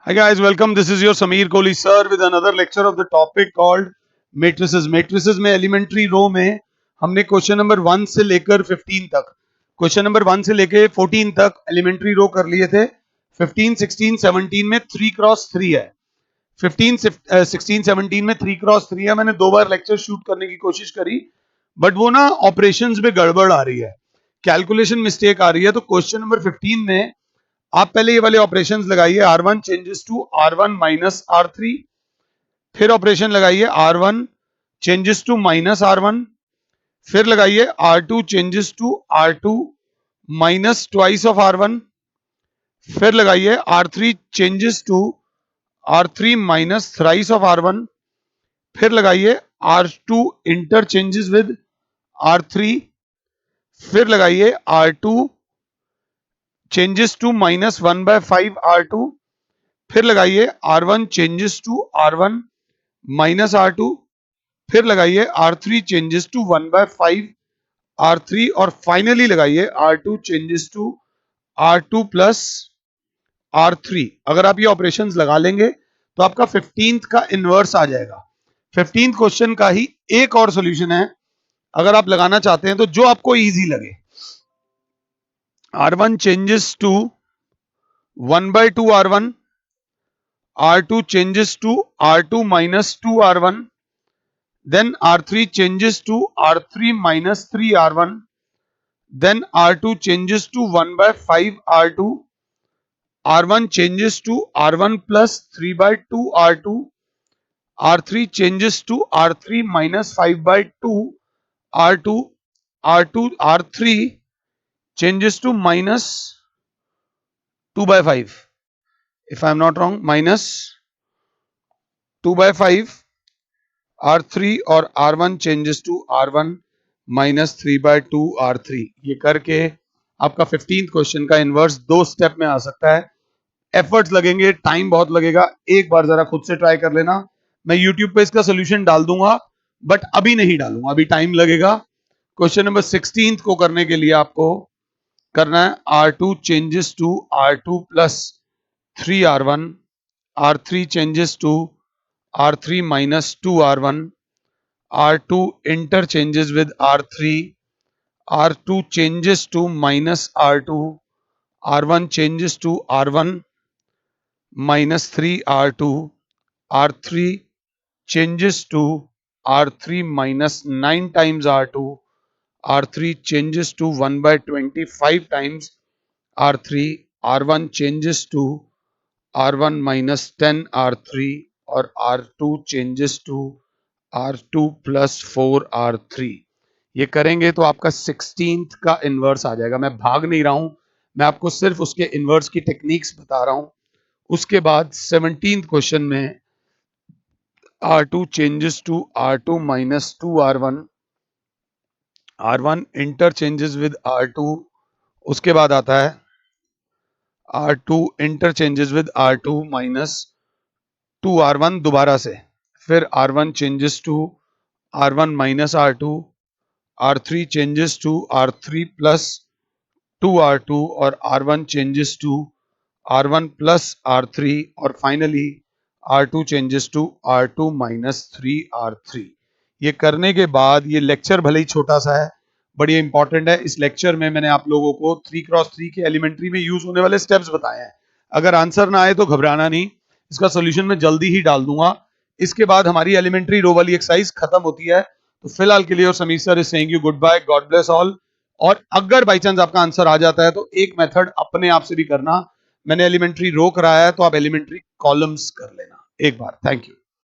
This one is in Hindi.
Hi guys, welcome. This is your Sameer Kohli sir with another lecture of the topic called matrices. Matrices में elementary row में हमने क्वेश्चन नंबर 1 से लेकर 15 तक, क्वेश्चन नंबर 1 से लेकर 14 तक elementary row कर लिए थे. 15, 16, 17 में 3 क्रॉस 3 है. 15, 16, 17 में 3 क्रॉस 3 है. मैंने 2 बार लेक्चर शूट करने की कोशिश करी, बट वो ना ऑपरेशंस में गड़बड़ आ रही है, कैलकुलेशन मिस्टेक आ रही है. तो क्वेश्चन नंबर 15 में आप पहले ये वाले ऑपरेशंस लगाइए. R1 changes to R1 minus R3, फिर ऑपरेशन लगाइए R1 changes to minus R1, फिर लगाइए R2 changes to R2 minus twice of R1, फिर लगाइए R3 changes to R3 minus thrice of R1, फिर लगाइए R2 इंटरचेंजेस विद R3, फिर लगाइए R2 changes to minus 1/5 R2, फिर लगाइए R1 changes to R1 minus R2, फिर लगाइए R3 चेंजेस टू 1/5 R3 और फाइनली लगाइए R2 changes to R2 plus R3. अगर आप ये ऑपरेशंस लगा लेंगे तो आपका 15th का इनवर्स आ जाएगा. 15th क्वेश्चन का ही एक और सॉल्यूशन है, अगर आप लगाना चाहते हैं तो जो आपको इजी लगे. R1 changes to 1/2 R1, R2 changes to R2 minus 2 R1, then R3 changes to R3 minus 3 R1, then R2 changes to 1/5 R2, R1 changes to R1 plus 3/2 R2, R3 changes to R3 minus 5/2 R2, R3 changes to minus 2/5, if I am not wrong, minus 2/5 R3 और R1 changes to R1 minus 3/2 R3. ये करके आपका 15th क्वेश्चन का इनवर्स 2 स्टेप में आ सकता है. एफर्ट्स लगेंगे, टाइम बहुत लगेगा, एक बार जरा खुद से ट्राई कर लेना. मैं YouTube पे इसका सोल्यूशन डाल दूंगा, बट अभी नहीं डालूंगा, अभी टाइम लगेगा. क्वेश्चन नंबर 16 को करने के लिए आपको करना है R2 changes to R2 plus 3 R1, R3 changes to R3 minus 2 R1, R2 interchanges with R3, R2 changes to minus R2, R1 changes to R1 minus 3 R2, R3 changes to R3 minus 9 times R2, R3 changes to 1/25 times R3, R1 changes to R1 minus 10 R3 और R2 changes to R2 plus 4 R3. ये करेंगे तो आपका 16th का इनवर्स आ जाएगा. मैं भाग नहीं रहा हूं, मैं आपको सिर्फ उसके इनवर्स की टेक्निक्स बता रहा हूं. उसके बाद 17th क्वेश्चन में R2 changes to R2 minus 2 R1, R1 interchanges with R2, उसके बाद आता है R2 interchanges with R2 minus 2 R1 दोबारा से, फिर R1 changes to R1 minus R2, R3 changes to R3 plus 2 R2 और R1 changes to R1 plus R3 और finally R2 changes to R2 minus 3 R3. ये करने के बाद ये लेक्चर भले ही छोटा सा है, बड़ी इंपॉर्टेंट है. इस लेक्चर में मैंने आप लोगों को 3x3 के एलिमेंट्री में यूज होने वाले स्टेप्स बताए हैं. अगर आंसर ना आए तो घबराना नहीं, इसका सोल्यूशन मैं जल्दी ही डाल दूंगा. इसके बाद हमारी एलिमेंट्री रो वाली एक्सरसाइज खत्म होती है. तो फिलहाल के लिए और Sameer sir is saying you goodbye, God bless all. और अगर बाई चांस आपका आंसर आ जाता है तो एक मेथड अपने आप से भी करना. मैंने एलिमेंट्री रो कराया है तो आप एलिमेंट्री कॉलम्स कर लेना एक बार. Thank you.